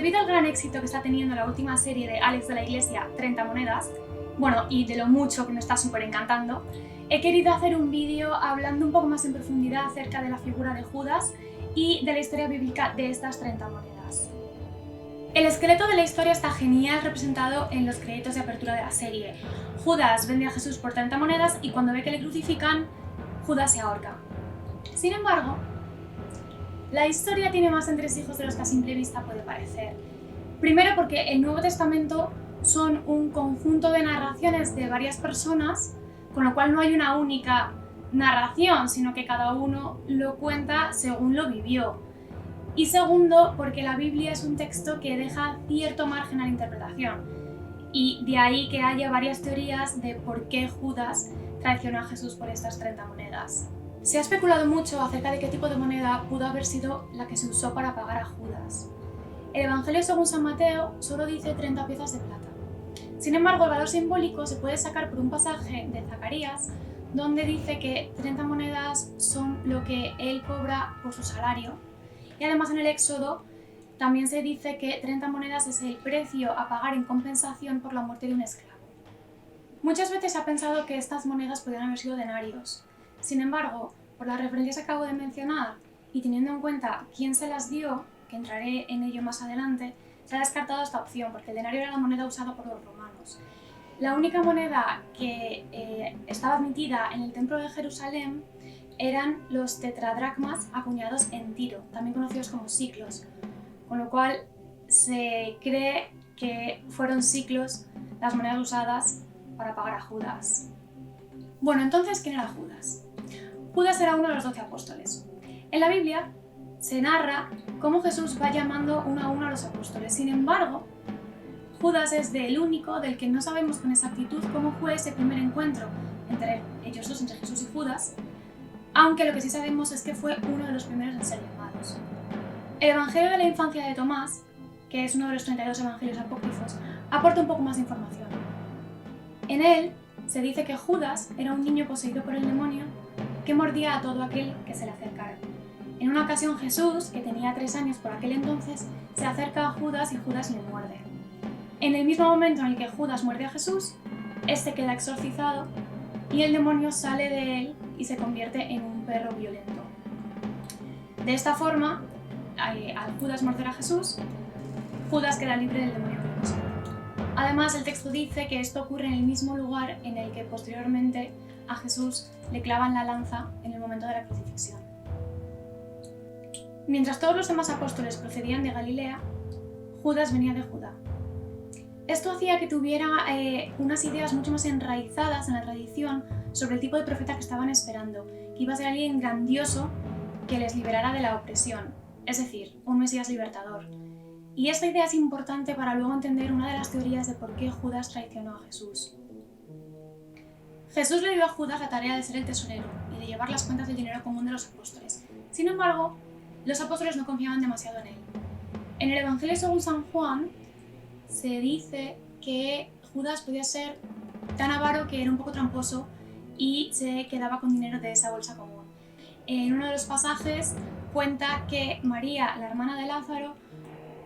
Debido al gran éxito que está teniendo la última serie de Alex de la Iglesia, 30 monedas, bueno, y de lo mucho que me está súper encantando, he querido hacer un vídeo hablando un poco más en profundidad acerca de la figura de Judas y de la historia bíblica de estas 30 monedas. El esqueleto de la historia está genial representado en los créditos de apertura de la serie. Judas vende a Jesús por 30 monedas y cuando ve que le crucifican, Judas se ahorca. Sin embargo, la historia tiene más entresijos de los que a simple vista puede parecer. Primero porque el Nuevo Testamento son un conjunto de narraciones de varias personas, con lo cual no hay una única narración, sino que cada uno lo cuenta según lo vivió. Y segundo, porque la Biblia es un texto que deja cierto margen a la interpretación, y de ahí que haya varias teorías de por qué Judas traicionó a Jesús por estas 30 monedas. Se ha especulado mucho acerca de qué tipo de moneda pudo haber sido la que se usó para pagar a Judas. El Evangelio según San Mateo solo dice 30 piezas de plata. Sin embargo, el valor simbólico se puede sacar por un pasaje de Zacarías donde dice que 30 monedas son lo que él cobra por su salario. Y además en el Éxodo también se dice que 30 monedas es el precio a pagar en compensación por la muerte de un esclavo. Muchas veces se ha pensado que estas monedas podrían haber sido denarios. Sin embargo, por las referencias que acabo de mencionar y teniendo en cuenta quién se las dio, que entraré en ello más adelante, se ha descartado esta opción porque el denario era la moneda usada por los romanos. La única moneda que estaba admitida en el templo de Jerusalén eran los tetradracmas acuñados en Tiro, también conocidos como siclos, con lo cual se cree que fueron siclos las monedas usadas para pagar a Judas. Bueno, entonces, ¿quién era Judas? Judas era uno de los 12 apóstoles. En la Biblia se narra cómo Jesús va llamando uno a uno a los apóstoles. Sin embargo, Judas es el único del que no sabemos con exactitud cómo fue ese primer encuentro entre ellos dos, entre Jesús y Judas, aunque lo que sí sabemos es que fue uno de los primeros en ser llamados. El Evangelio de la infancia de Tomás, que es uno de los 32 evangelios apócrifos, aporta un poco más de información. En él se dice que Judas era un niño poseído por el demonio que mordía a todo aquel que se le acercara. En una ocasión Jesús, que tenía 3 años por aquel entonces, se acerca a Judas y Judas le muerde. En el mismo momento en el que Judas muerde a Jesús, este queda exorcizado y el demonio sale de él y se convierte en un perro violento. De esta forma, al Judas morder a Jesús, Judas queda libre del demonio que lo posee. Además, el texto dice que esto ocurre en el mismo lugar en el que posteriormente a Jesús le clavan la lanza en el momento de la crucifixión. Mientras todos los demás apóstoles procedían de Galilea, Judas venía de Judá. Esto hacía que tuviera unas ideas mucho más enraizadas en la tradición sobre el tipo de profeta que estaban esperando, que iba a ser alguien grandioso que les liberara de la opresión, es decir, un Mesías libertador. Y esta idea es importante para luego entender una de las teorías de por qué Judas traicionó a Jesús. Jesús le dio a Judas la tarea de ser el tesorero y de llevar las cuentas del dinero común de los apóstoles. Sin embargo, los apóstoles no confiaban demasiado en él. En el Evangelio según San Juan se dice que Judas podía ser tan avaro que era un poco tramposo y se quedaba con dinero de esa bolsa común. En uno de los pasajes cuenta que María, la hermana de Lázaro,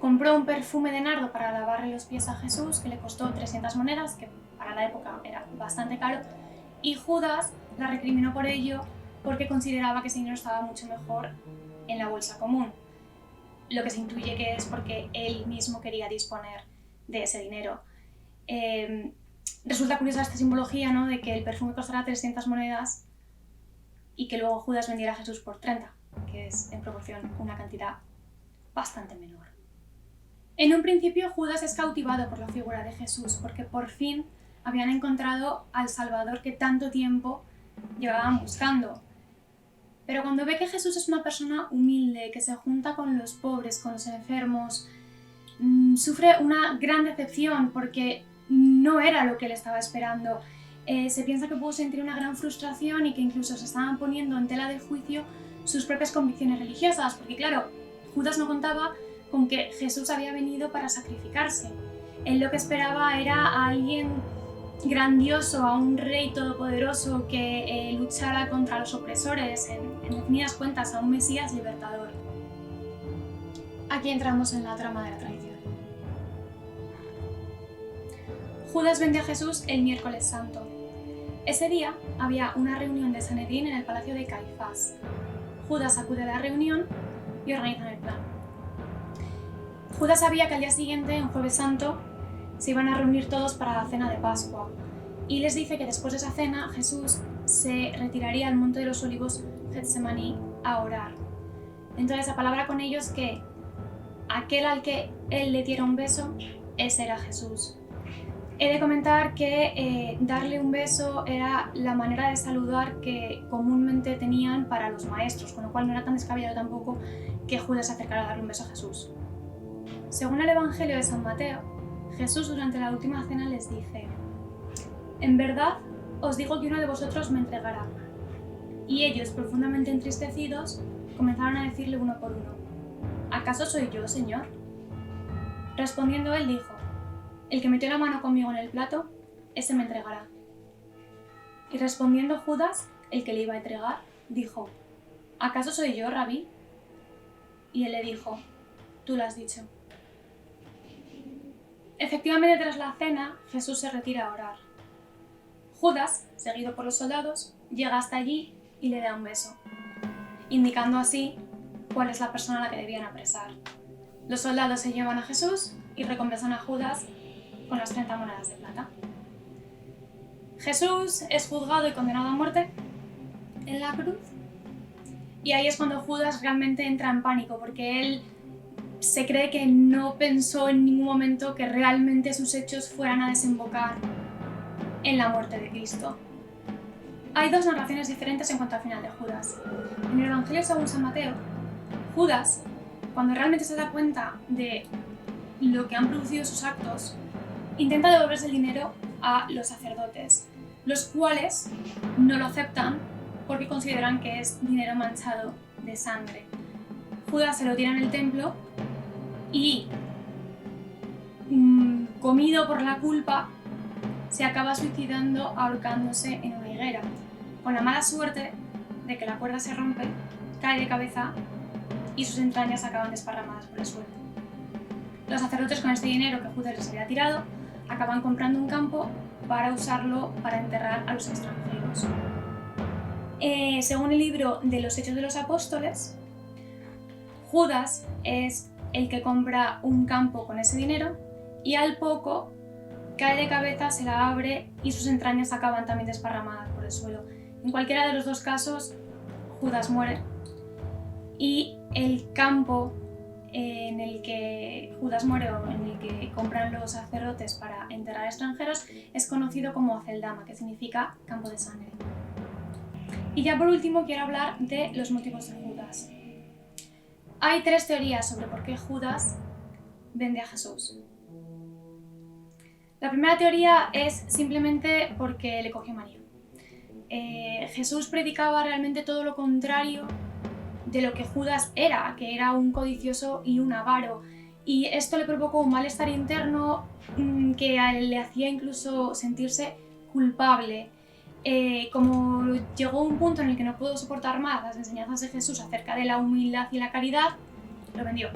compró un perfume de nardo para lavarle los pies a Jesús que le costó 300 monedas, que para la época era bastante caro, y Judas la recriminó por ello porque consideraba que ese dinero estaba mucho mejor en la bolsa común, lo que se intuye que es porque él mismo quería disponer de ese dinero. Resulta curiosa esta simbología, ¿no?, de que el perfume costara 300 monedas y que luego Judas vendiera a Jesús por 30, que es en proporción una cantidad bastante menor. En un principio Judas es cautivado por la figura de Jesús porque por fin habían encontrado al Salvador que tanto tiempo llevaban buscando. Pero cuando ve que Jesús es una persona humilde, que se junta con los pobres, con los enfermos, sufre una gran decepción porque no era lo que él estaba esperando. Se piensa que pudo sentir una gran frustración y que incluso se estaban poniendo en tela de juicio sus propias convicciones religiosas, porque claro, Judas no contaba con que Jesús había venido para sacrificarse. Él lo que esperaba era a alguien grandioso, a un rey todopoderoso que luchara contra los opresores, en definidas cuentas, a un Mesías libertador. Aquí entramos en la trama de la traición. Judas vende a Jesús el miércoles santo. Ese día había una reunión de Sanedrín en el palacio de Caifás. Judas acude a la reunión y organizan el plan. Judas sabía que al día siguiente, en Jueves Santo, se iban a reunir todos para la cena de Pascua, y les dice que después de esa cena Jesús se retiraría al monte de los olivos Getsemaní a orar. Entonces la palabra con ellos que aquel al que él le diera un beso, ese era Jesús. He de comentar que darle un beso era la manera de saludar que comúnmente tenían para los maestros, con lo cual no era tan descabellado tampoco que Judas se acercara a darle un beso a Jesús. Según el Evangelio de San Mateo, Jesús durante la última cena les dice: «En verdad os digo que uno de vosotros me entregará». Y ellos, profundamente entristecidos, comenzaron a decirle uno por uno: «¿Acaso soy yo, Señor?». Respondiendo él dijo: «El que metió la mano conmigo en el plato, ese me entregará». Y respondiendo Judas, el que le iba a entregar, dijo: «¿Acaso soy yo, Rabí?». Y él le dijo: «Tú lo has dicho». Efectivamente, tras la cena, Jesús se retira a orar. Judas, seguido por los soldados, llega hasta allí y le da un beso, indicando así cuál es la persona a la que debían apresar. Los soldados se llevan a Jesús y recompensan a Judas con las 30 monedas de plata. Jesús es juzgado y condenado a muerte en la cruz, y ahí es cuando Judas realmente entra en pánico, porque él se cree que no pensó en ningún momento que realmente sus hechos fueran a desembocar en la muerte de Cristo. Hay dos narraciones diferentes en cuanto al final de Judas. En el Evangelio según San Mateo, Judas, cuando realmente se da cuenta de lo que han producido sus actos, intenta devolverse el dinero a los sacerdotes, los cuales no lo aceptan porque consideran que es dinero manchado de sangre. Judas se lo tira en el templo y, comido por la culpa, se acaba suicidando ahorcándose en una higuera, con la mala suerte de que la cuerda se rompe, cae de cabeza y sus entrañas acaban desparramadas por el suelo. Los sacerdotes, con este dinero que Judas les había tirado, acaban comprando un campo para usarlo para enterrar a los extranjeros. Según el libro de los Hechos de los Apóstoles, Judas es el que compra un campo con ese dinero y al poco cae de cabeza, se la abre y sus entrañas acaban también desparramadas por el suelo. En cualquiera de los dos casos, Judas muere, y el campo en el que Judas muere o en el que compran los sacerdotes para enterrar extranjeros es conocido como Aceldama, que significa campo de sangre. Y ya por último quiero hablar de los motivos de Judas. Hay tres teorías sobre por qué Judas vende a Jesús. La primera teoría es simplemente porque le cogió manía. Jesús predicaba realmente todo lo contrario de lo que Judas era, que era un codicioso y un avaro. Y esto le provocó un malestar interno que a él le hacía incluso sentirse culpable. Como llegó un punto en el que no pudo soportar más las enseñanzas de Jesús acerca de la humildad y la caridad, lo vendió.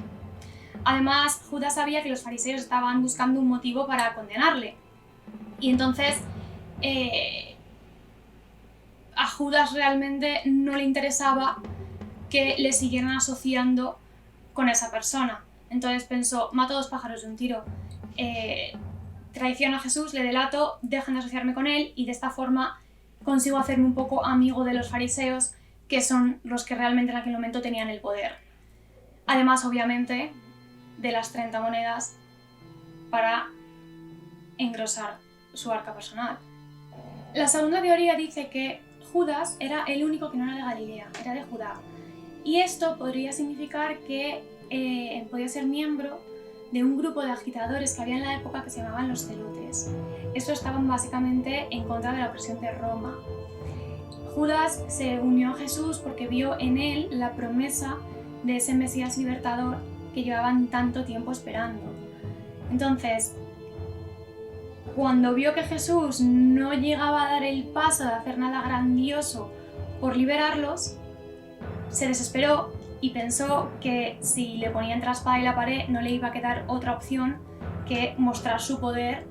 Además, Judas sabía que los fariseos estaban buscando un motivo para condenarle. Y entonces, a Judas realmente no le interesaba que le siguieran asociando con esa persona. Entonces pensó: mato dos pájaros de un tiro. Traiciono a Jesús, le delato, dejan de asociarme con él y de esta forma consigo hacerme un poco amigo de los fariseos, que son los que realmente en aquel momento tenían el poder. Además, obviamente, de las 30 monedas para engrosar su arca personal. La segunda teoría dice que Judas era el único que no era de Galilea, era de Judá. Y esto podría significar que podía ser miembro de un grupo de agitadores que había en la época que se llamaban los celotes. Estos estaban básicamente en contra de la opresión de Roma. Judas se unió a Jesús porque vio en él la promesa de ese Mesías libertador que llevaban tanto tiempo esperando. Entonces, cuando vio que Jesús no llegaba a dar el paso de hacer nada grandioso por liberarlos, se desesperó y pensó que si le ponía entre la espada y la pared no le iba a quedar otra opción que mostrar su poder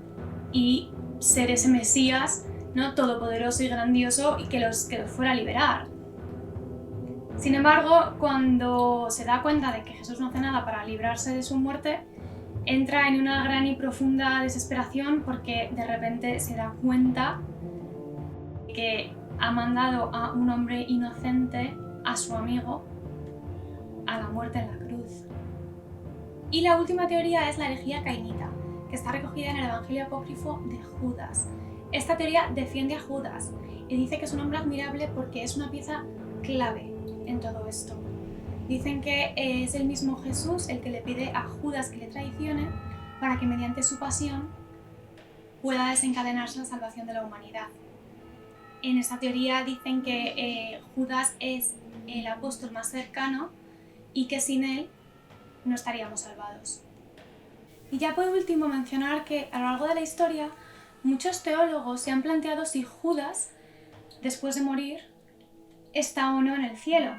y ser ese Mesías, ¿no?, todopoderoso y grandioso y que los fuera a liberar. Sin embargo, cuando se da cuenta de que Jesús no hace nada para librarse de su muerte, entra en una gran y profunda desesperación porque de repente se da cuenta que ha mandado a un hombre inocente, a su amigo, a la muerte en la cruz. Y la última teoría es la herejía cainita, que está recogida en el Evangelio apócrifo de Judas. Esta teoría defiende a Judas y dice que es un hombre admirable porque es una pieza clave en todo esto. Dicen que es el mismo Jesús el que le pide a Judas que le traicione para que mediante su pasión pueda desencadenarse la salvación de la humanidad. En esta teoría dicen que Judas es el apóstol más cercano y que sin él no estaríamos salvados. Y ya por último mencionar que a lo largo de la historia muchos teólogos se han planteado si Judas, después de morir, está o no en el cielo.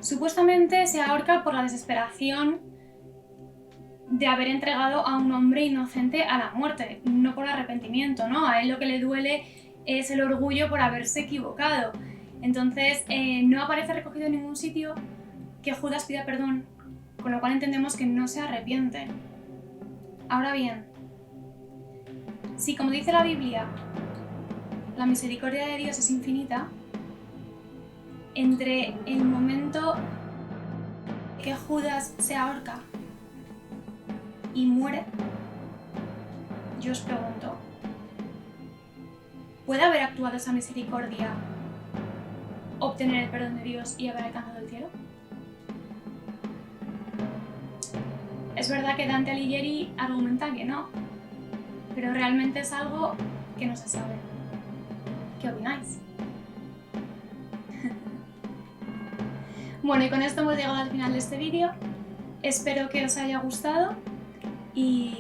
Supuestamente se ahorca por la desesperación de haber entregado a un hombre inocente a la muerte, no por arrepentimiento, ¿no? A él lo que le duele es el orgullo por haberse equivocado. Entonces no aparece recogido en ningún sitio que Judas pida perdón, con lo cual entendemos que no se arrepiente. Ahora bien, si como dice la Biblia, la misericordia de Dios es infinita, entre el momento que Judas se ahorca y muere, yo os pregunto, ¿puede haber actuado esa misericordia, obtener el perdón de Dios y haber alcanzado el cielo? Es verdad que Dante Alighieri argumenta que no, pero realmente es algo que no se sabe. ¿Qué opináis? Bueno, y con esto hemos llegado al final de este vídeo. Espero que os haya gustado y,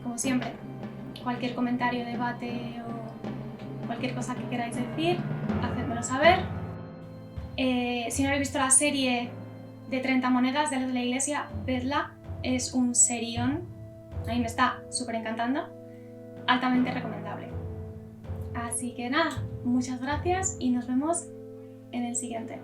como siempre, cualquier comentario, debate o cualquier cosa que queráis decir, hacedmelo saber. Si no habéis visto la serie de 30 monedas de la Iglesia, vedla. Es un serión, a mí me está súper encantando, altamente recomendable. Así que nada, muchas gracias y nos vemos en el siguiente.